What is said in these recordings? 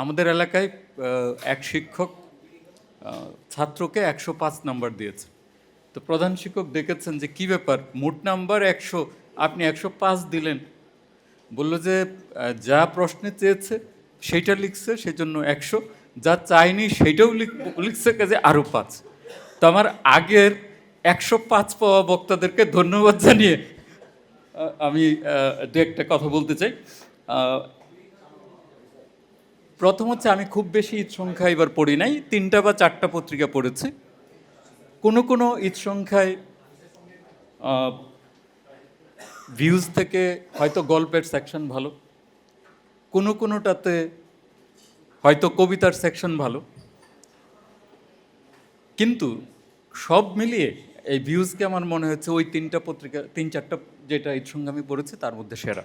আমাদের এলাকায় এক শিক্ষক ছাত্রকে 105 নাম্বার দিয়েছে। তো প্রধান শিক্ষক দেখেছেন যে কি ব্যাপার, মোট নাম্বার 100, আপনি 105 দিলেন। বলল যে যা প্রশ্নে চেয়েছে সেইটা লিখছে, সেই জন্য 100, যা চাইনি সেইটাও লিখছে, কাজে আরও 5। তো আমার আগের 105 পাওয়া বক্তাদেরকে ধন্যবাদ জানিয়ে আমি দু একটা কথা বলতে চাই। প্রথম হচ্ছে, আমি খুব বেশি ঈদ সংখ্যা এবার পড়ি নাই, 3টা বা 4টা পত্রিকা পড়েছি। কোনো কোনো ঈদ সংখ্যায় ভিউজ থেকে হয়তো গল্পের সেকশন ভালো, কোনো কোনোটাতে হয়তো কবিতার সেকশন ভালো, কিন্তু সব মিলিয়ে এই ভিউজকে আমার মনে হচ্ছে ওই 3টা পত্রিকা, 3-4টা যেটা ঈদ সংখ্যা আমি পড়েছি তার মধ্যে সেরা।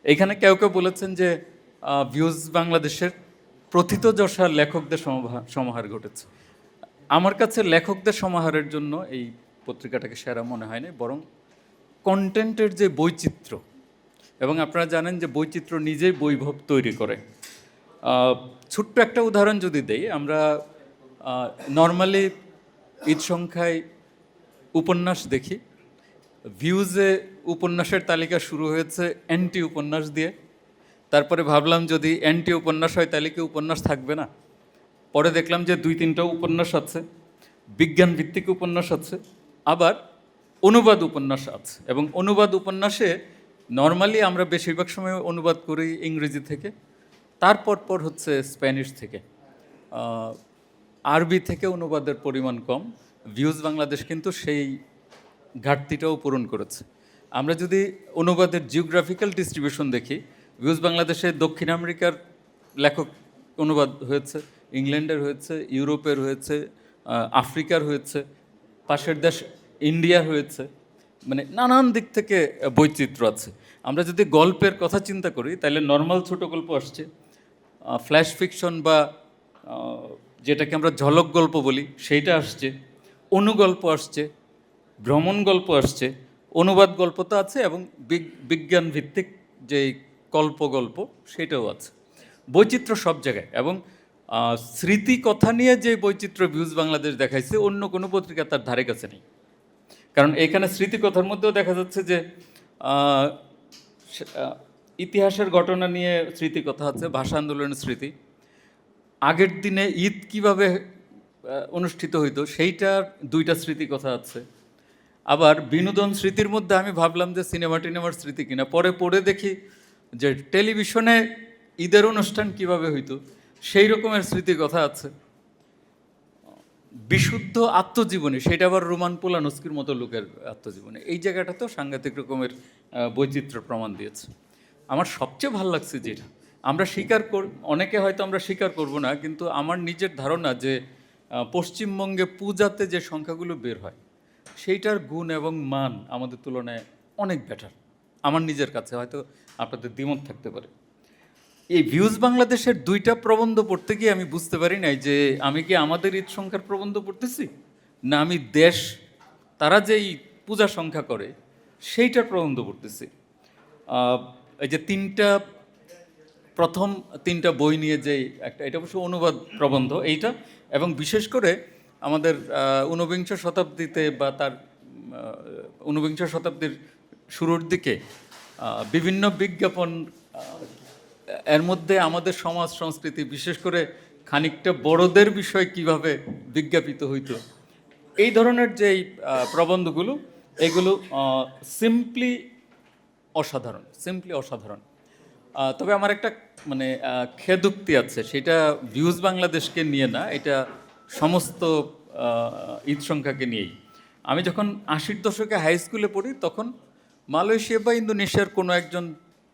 এইখানে কেউ কেউ বলেছেন যে ভিউজ বাংলাদেশের প্রথিতযশা লেখকদের সমাহার ঘটেছে। আমার কাছে লেখকদের সমাহারের জন্য এই পত্রিকাটাকে সেরা মনে হয় না, বরং কন্টেন্টের যে বৈচিত্র্য, এবং আপনারা জানেন যে বৈচিত্র্য নিজেই বৈভব তৈরি করে। ছোট্ট একটা উদাহরণ যদি দেই, আমরা নর্মালি ঈদ সংখ্যায় উপন্যাস দেখি, ভিউজে উপন্যাসের তালিকা শুরু হয়েছে অ্যান্টি উপন্যাস দিয়ে। তারপরে ভাবলাম যদি অ্যান্টি উপন্যাস হয় তাহলে কি উপন্যাস থাকবে না। পরে দেখলাম যে 2-3টা উপন্যাস আছে, বিজ্ঞান ভিত্তিক উপন্যাস আছে, আবার অনুবাদ উপন্যাস আছে। এবং অনুবাদ উপন্যাসে নর্মালি আমরা বেশিরভাগ সময় অনুবাদ করি ইংরেজি থেকে, তারপর হচ্ছে স্প্যানিশ থেকে। আরবি থেকে অনুবাদের পরিমাণ কম। ভিউজ বাংলাদেশ কিন্তু সেই ঘাটতিটাও পূরণ করেছে। আমরা যদি অনুবাদের জিওগ্রাফিক্যাল ডিস্ট্রিবিউশন দেখি, ভিউজ বাংলাদেশে দক্ষিণ আমেরিকার লেখক অনুবাদ হয়েছে, ইংল্যান্ডের হয়েছে, ইউরোপের হয়েছে, আফ্রিকার হয়েছে, পাশের দেশ ইন্ডিয়া হয়েছে, মানে নানান দিক থেকে বৈচিত্র্য আছে। আমরা যদি গল্পের কথা চিন্তা করি তাহলে নর্মাল ছোট গল্প আসছে, ফ্ল্যাশ ফিকশন বা যেটাকে আমরা ঝলক গল্প বলি সেইটা আসছে, অনুগল্প আসছে, ভ্রমণ গল্প আসছে, অনুবাদ গল্প তো আছে, এবং বিজ্ঞান ভিত্তিক যে কল্পগল্প সেটাও আছে। বৈচিত্র্য সব জায়গায়, এবং স্মৃতি কথা নিয়ে যে বৈচিত্র্য ভিউজ বাংলাদেশ দেখাইছে অন্য কোনো পত্রিকা তার ধারে কাছে নেই। কারণ এখানে স্মৃতিকথার মধ্যেও দেখা যাচ্ছে যে ইতিহাসের ঘটনা নিয়ে স্মৃতিকথা আছে, ভাষা আন্দোলনের স্মৃতি, আগের দিনে ঈদ কিভাবে অনুষ্ঠিত হইতো সেইটার 2টা স্মৃতিকথা আছে। আবার বিনোদন স্মৃতির মধ্যে আমি ভাবলাম যে সিনেমার স্মৃতি কিনা, পরে পড়ে দেখি যে টেলিভিশনে ঈদের অনুষ্ঠান কিভাবে হইতো সেই রকমের স্মৃতির কথা আছে। বিশুদ্ধ আত্মজীবনী, সেটা আবার রোমান পোলানস্কির মতো লোকের আত্মজীবনী। এই জায়গাটাতেও সাংঘাতিক রকমের বৈচিত্র্য প্রমাণ দিয়েছে। আমার সবচেয়ে ভালো লাগছে যেটা আমরা অনেকে হয়তো আমরা স্বীকার করব না, কিন্তু আমার নিজের ধারণা যে পশ্চিমবঙ্গে পূজাতে যে সংখ্যাগুলো বের হয় সেইটার গুণ এবং মান আমাদের তুলনায় অনেক বেটার। আমার নিজের কাছে, হয়তো আপনাদের দ্বিমত থাকতে পারে। এই ভিউজ বাংলাদেশের 2টা প্রবন্ধ পড়তে গিয়ে আমি বুঝতে পারি নাই যে আমি কি আমাদের ঈদ সংখ্যার প্রবন্ধ পড়তেছি, না আমি দেশ তারা যেই পূজা সংখ্যা করে সেইটার প্রবন্ধ পড়তেছি। এই যে প্রথম 3টা বই নিয়ে যেই একটা, এটা অবশ্য অনুবাদ প্রবন্ধ এইটা, এবং বিশেষ করে আমাদের ঊনবিংশ শতাব্দীতে বা তার ঊনবিংশ শতাব্দীর শুরুর দিকে বিভিন্ন বিজ্ঞাপন, এর মধ্যে আমাদের সমাজ সংস্কৃতি, বিশেষ করে খানিকটা বড়দের বিষয় কিভাবে বিজ্ঞাপিত হইতো, এই ধরনের যেই প্রবন্ধগুলো, এগুলো সিম্পলি অসাধারণ। তবে আমার একটা মানে খেদুক্তি আছে, সেটা ভিউজ বাংলাদেশকে নিয়ে না, এটা সমস্ত ঈদ সংখ্যাকে নিয়েই। আমি যখন 80-র দশকে হাই স্কুলে পড়ি তখন মালয়েশিয়া বা ইন্দোনেশিয়ার কোনো একজন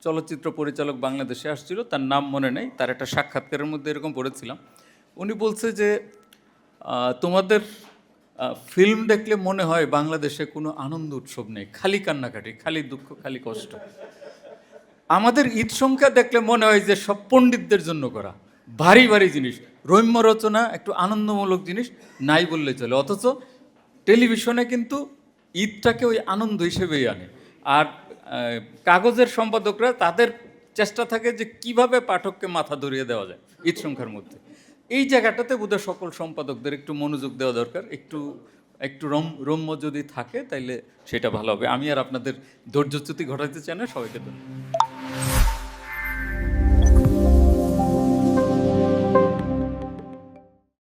চলচ্চিত্র পরিচালক বাংলাদেশে আসছিল, তার নাম মনে নেই, তার একটা সাক্ষাৎকারের মধ্যে এরকম পড়েছিলাম। উনি বলছে যে তোমাদের ফিল্ম দেখলে মনে হয় বাংলাদেশে কোনো আনন্দ উৎসব নেই, খালি কান্নাকাটি, খালি দুঃখ, খালি কষ্ট। আমাদের ঈদ সংখ্যা দেখলে মনে হয় যে সব পণ্ডিতদের জন্য করা, ভারী ভারী জিনিস, রম্য রচনা, একটু আনন্দমূলক জিনিস নাই বললে চলে। অথচ টেলিভিশনে কিন্তু ঈদটাকে ওই আনন্দ হিসেবেই আনে। আর কাগজের সম্পাদকরা তাদের চেষ্টা থাকে যে কিভাবে পাঠককে মাথা ধরিয়ে দেওয়া যায় ঈদ সংখ্যার মধ্যে। এই জায়গাটাতে বোধহয় সকল সম্পাদকদের একটু মনোযোগ দেওয়া দরকার। একটু একটু রম্য যদি থাকে তাইলে সেটা ভালো হবে। আমি আর আপনাদের ধৈর্যচ্যুতি ঘটাতে চাই না। সবাইকে ধন্যবাদ।